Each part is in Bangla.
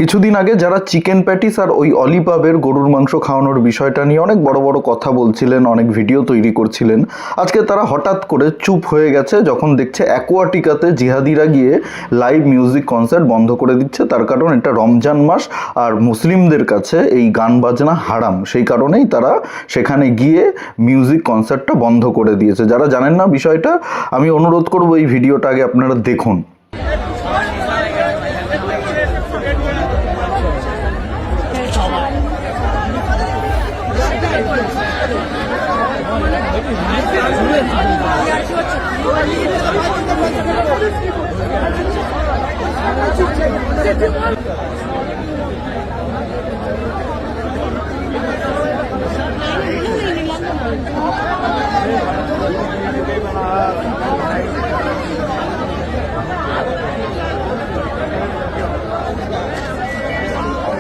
কিছুদিন আগে যারা চিকেন প্যাটিস আর ওই অলিপাবের গরুর মাংস খাওয়ানোর বিষয়টা নিয়ে অনেক বড় বড় কথা বলছিলেন, অনেক ভিডিও তৈরি করছিলেন, আজকে তারা হঠাৎ করে চুপ হয়ে গেছে যখন দেখছে অ্যাকোয়াটিকাতে জিহাদিরা গিয়ে লাইভ মিউজিক কনসার্ট বন্ধ করে দিচ্ছে। তার কারণ এটা রমজান মাস আর মুসলিমদের কাছে এই গান বাজনা হারাম, সেই কারণেই তারা সেখানে গিয়ে মিউজিক কনসার্টটা বন্ধ করে দিয়েছে। যারা জানেন না বিষয়টা, আমি অনুরোধ করব এই ভিডিওটা আগে আপনারা দেখুন।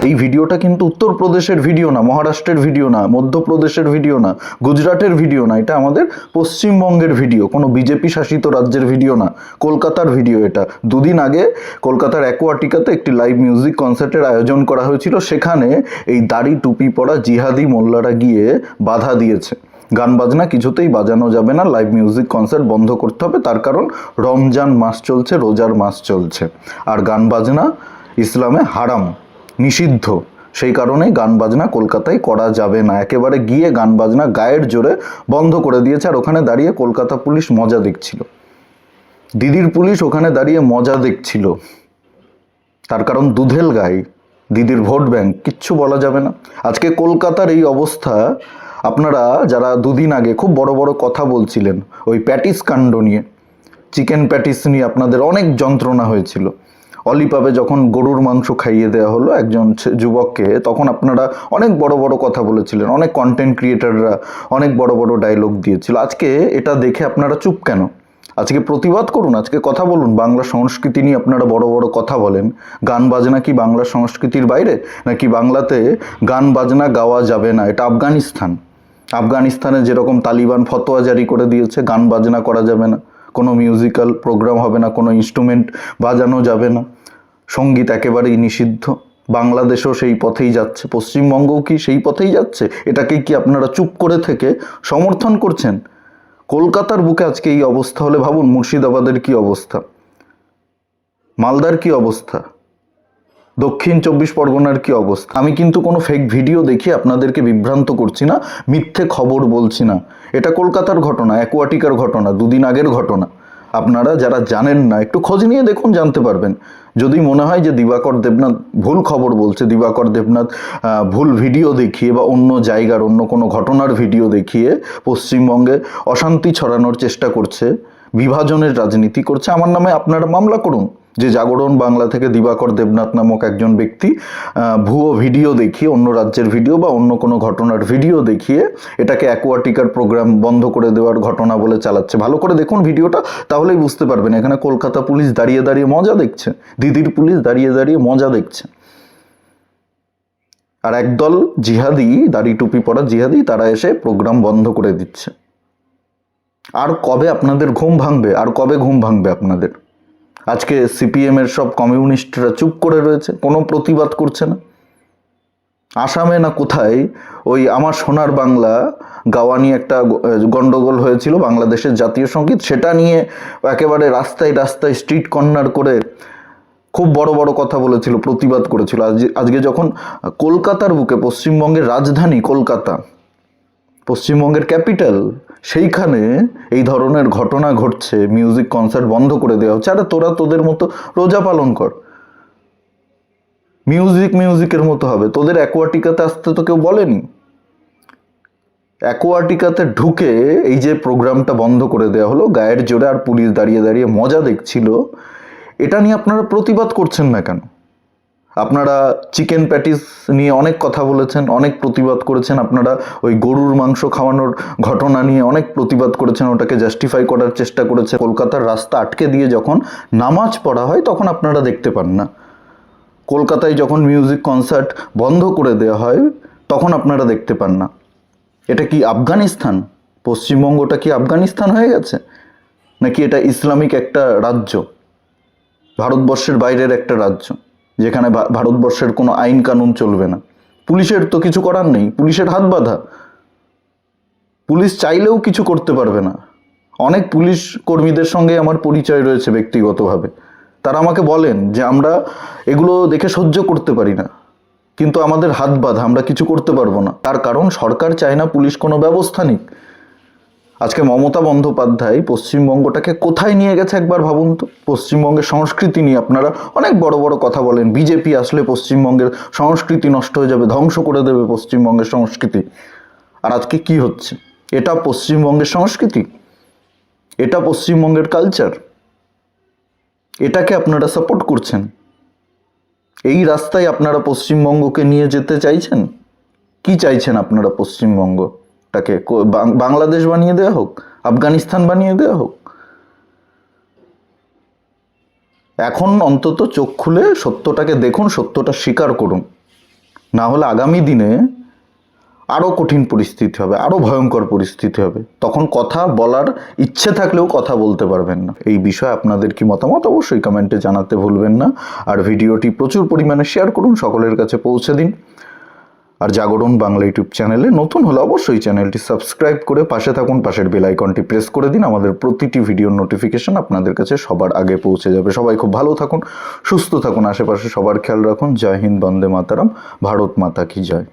এই ভিডিওটা কিন্তু উত্তরপ্রদেশের ভিডিও না, মহারাষ্ট্রের ভিডিও না, মধ্যপ্রদেশের ভিডিও না, গুজরাটের ভিডিও না, এটা আমাদের পশ্চিমবঙ্গের ভিডিও, কোনো বিজেপি শাসিত রাজ্যের ভিডিও না, কলকাতার ভিডিও। এটা দুদিন আগে কলকাতার অ্যাকোয়াটিকাতে একটি লাইভ মিউজিক কনসার্টের আয়োজন করা হয়েছিল, সেখানে এই দাড়ি টুপি পরা জিহাদি মোল্লারা গিয়ে বাধা দিয়েছে। গান বাজনা কিছুতেই বাজানো যাবে না, লাইভ মিউজিক কনসার্ট বন্ধ করতে হবে, তার কারণ রমজান মাস চলছে, রোজার মাস চলছে, আর গান বাজনা ইসলামে হারাম, নিষিদ্ধ। সেই কারণেই গান বাজনা কলকাতায় করা যাবে না। একেবারে গিয়ে গান বাজনা গায়ের জোরে বন্ধ করে দিয়েছে। আর ওখানে দাঁড়িয়ে কলকাতা পুলিশ মজা দেখছিল, দিদির পুলিশ ওখানে দাঁড়িয়ে মজা দেখছিল। তার কারণ দুধেল গাই, দিদির ভোট ব্যাংক, কিচ্ছু বলা যাবে না। আজকে কলকাতার এই অবস্থা, আপনারা যারা দুদিন আগে খুব বড় বড় কথা বলছিলেন ওই প্যাটিস কাণ্ড নিয়ে, চিকেন প্যাটিস নিয়ে আপনাদের অনেক যন্ত্রণা হয়েছিল, অলিপাবে যখন গরুর মাংস খাইয়ে দেওয়া হলো একজন যুবককে, তখন আপনারা অনেক বড় বড় কথা বলেছিলেন, অনেক কন্টেন্ট ক্রিয়েটাররা অনেক বড় বড় ডায়লগ দিয়েছিল। আজকে এটা দেখে আপনারা চুপ কেন? আজকে প্রতিবাদ করুন, আজকে কথা বলুন। বাংলা সংস্কৃতি নিয়ে আপনারা বড় বড় কথা বলেন, গান বাজনা কি বাংলা সংস্কৃতির বাইরে? নাকি বাংলাতে গান বাজনা গাওয়া যাবে না? এটা আফগানিস্তান। আফগানিস্তানে যেরকম তালিবান ফতোয়া জারি করে দিয়েছে, গান বাজনা করা যাবে না, কোনো মিউজিক্যাল প্রোগ্রাম হবে না, কোনো ইনস্ট্রুমেন্ট বাজানো যাবে না, সঙ্গীত একেবারেই নিষিদ্ধ। বাংলাদেশও সেই পথেই যাচ্ছে, পশ্চিমবঙ্গও কি সেই পথেই যাচ্ছে? এটাকে কি আপনারা চুপ করে থেকে সমর্থন করছেন? কলকাতার বুকে আজকে এই অবস্থা হলে ভাবুন মুর্শিদাবাদের কি অবস্থা, মালদার কি অবস্থা, দক্ষিণ 24 পরগনার কি অবস্থা। আমি কিন্তু কোনো ফেক ভিডিও দেখিয়ে আপনাদেরকে বিভ্রান্ত করছি না, মিথ্যে খবর বলছি না। এটা কলকাতার ঘটনা, অ্যাকোয়াটিকার ঘটনা, দুদিন আগের ঘটনা। আপনারা যারা জানেন না একটু খোঁজ নিয়ে দেখুন, জানতে পারবেন। যদি মনে হয় যে দিবাকর দেবনাথ ভুল খবর বলছে, দিবাকর দেবনাথ ভুল ভিডিও দেখিয়ে বা অন্য জায়গার অন্য কোনো ঘটনার ভিডিও দেখিয়ে পশ্চিমবঙ্গে অশান্তি ছড়ানোর চেষ্টা করছে, বিভাজনের রাজনীতি করছে, আমার নামে আপনারা মামলা করুন যে জাগরণ বাংলা থেকে দিবাকর দেবনাথ নামক একজন ব্যক্তি ভুয়ো ভিডিও দেখিয়ে, অন্য রাজ্যের ভিডিও বা অন্য কোনো ঘটনার ভিডিও দেখিয়ে এটাকে অ্যাকোয়াটিকার প্রোগ্রাম বন্ধ করে দেওয়ার ঘটনা বলে চালাচ্ছে। ভালো করে দেখুন ভিডিওটা, তাহলেই বুঝতে পারবেন। এখানে কলকাতা পুলিশ দাঁড়িয়ে দাঁড়িয়ে মজা দেখছে, দিদির পুলিশ দাঁড়িয়ে দাঁড়িয়ে মজা দেখছে, আর একদল জিহাদি, দাড়ি টুপি পরা জিহাদি, তারা এসে প্রোগ্রাম বন্ধ করে দিচ্ছে। আর কবে আপনাদের ঘুম ভাঙবে? আর কবে ঘুম ভাঙবে আপনাদের? আজকে সিপিএমের সব কমিউনিস্টরা চুপ করে রয়েছে, কোনো প্রতিবাদ করছে না। আসামে না কোথায় ওই আমার সোনার বাংলা গাওয়া নিয়ে একটা গন্ডগোল হয়েছিল, বাংলাদেশের জাতীয় সঙ্গীত, সেটা নিয়ে একেবারে রাস্তায় রাস্তায় স্ট্রিট কর্নার করে খুব বড় বড় কথা বলেছিল, প্রতিবাদ করেছিল। আজকে যখন কলকাতার বুকে, পশ্চিমবঙ্গের রাজধানী কলকাতা, পশ্চিমবঙ্গের ক্যাপিটাল, সেইখানে এই ধরনের ঘটনা ঘটছে, মিউজিক কনসার্ট বন্ধ করে দেওয়া হচ্ছে। আরে তোরা তোদের মতো রোজা পালন কর, মিউজিকের মতো হবে। তোদের অ্যাকোয়াটিকাতে আসতে তো কেউ বলেনি। অ্যাকোয়াটিকাতে ঢুকে এই যে প্রোগ্রামটা বন্ধ করে দেওয়া হলো গায়ের জোরে, আর পুলিশ দাঁড়িয়ে দাঁড়িয়ে মজা দেখছিল, এটা নিয়ে আপনারা প্রতিবাদ করছেন না কেন? আপনারা চিকেন প্যাটিস নিয়ে অনেক কথা বলেছেন, অনেক প্রতিবাদ করেছেন। আপনারা ওই গরুর মাংস খাওয়ানোর ঘটনা নিয়ে অনেক প্রতিবাদ করেছেন, ওটাকে জাস্টিফাই করার চেষ্টা করেছেন। কলকাতার রাস্তা আটকে দিয়ে যখন নামাজ পড়া হয় তখন আপনারা দেখতে পান না। কলকাতায় যখন মিউজিক কনসার্ট বন্ধ করে দেওয়া হয় তখন আপনারা দেখতে পান না। এটা কি আফগানিস্তান? পশ্চিমবঙ্গটা কি আফগানিস্তান হয়ে গেছে? নাকি এটা ইসলামিক একটা রাজ্য, ভারতবর্ষের বাইরের একটা রাজ্য যেখানে ভারতবর্ষের কোনো আইন কানুন চলবে না। পুলিশের তো কিছু করার নেই, পুলিশের হাত বাঁধা, পুলিশ চাইলেও কিছু করতে পারবে না। অনেক পুলিশ কর্মীদের সঙ্গে আমার পরিচয় রয়েছে ব্যক্তিগতভাবে, তারা আমাকে বলেন যে আমরা এগুলো দেখে সহ্য করতে পারি না, কিন্তু আমাদের হাত বাঁধা, আমরা কিছু করতে পারবো না। তার কারণ সরকার চায় না পুলিশ কোনো ব্যবস্থা নিক। আজকে মমতা বন্দ্যোপাধ্যায় পশ্চিমবঙ্গটাকে কোথায় নিয়ে গেছে একবার ভাবুন তো। পশ্চিমবঙ্গের সংস্কৃতি নিয়ে আপনারা অনেক বড় বড় কথা বলেন, বিজেপি আসলে পশ্চিমবঙ্গের সংস্কৃতি নষ্ট হয়ে যাবে, ধ্বংস করে দেবে পশ্চিমবঙ্গের সংস্কৃতি। আর আজকে কি হচ্ছে? এটা পশ্চিমবঙ্গের সংস্কৃতি, এটা পশ্চিমবঙ্গের কালচার, এটাকে আপনারা সাপোর্ট করছেন। এই রাস্তায় আপনারা পশ্চিমবঙ্গকে নিয়ে যেতে চাইছেন? কি চাইছেন আপনারা? পশ্চিমবঙ্গটাকে বাংলাদেশ বানিয়ে দেওয়া হোক, আফগানিস্তান বানিয়ে দেওয়া হোক? এখন অন্তত চোখ খুলে সত্যটাকে দেখুন, সত্যটা স্বীকার করুন, না হলে আগামী দিনে আরও কঠিন পরিস্থিতি হবে, আরও ভয়ঙ্কর পরিস্থিতি হবে। তখন কথা বলার ইচ্ছে থাকলেও কথা বলতে পারবেন না। এই বিষয়ে আপনাদের কি মতামত অবশ্যই কমেন্টে জানাতে ভুলবেন না। আর ভিডিওটি প্রচুর পরিমাণে শেয়ার করুন, সকলের কাছে পৌঁছে দিন। আর জাগরণ বাংলা ইউটিউব চ্যানেলে নতুন হলে অবশ্যই চ্যানেলটি সাবস্ক্রাইব করে পাশে থাকুন, পাশের বেল আইকনটি প্রেস করে দিন। আমাদের প্রতিটি ভিডিওর নোটিফিকেশন আপনাদের কাছে সবার আগে পৌঁছে যাবে। সবাই খুব ভালো থাকুন, সুস্থ থাকুন, আশেপাশে সবার খেয়াল রাখুন। জয় হিন্দ, বন্দে মাতারাম, ভারত মাতা কি জয়।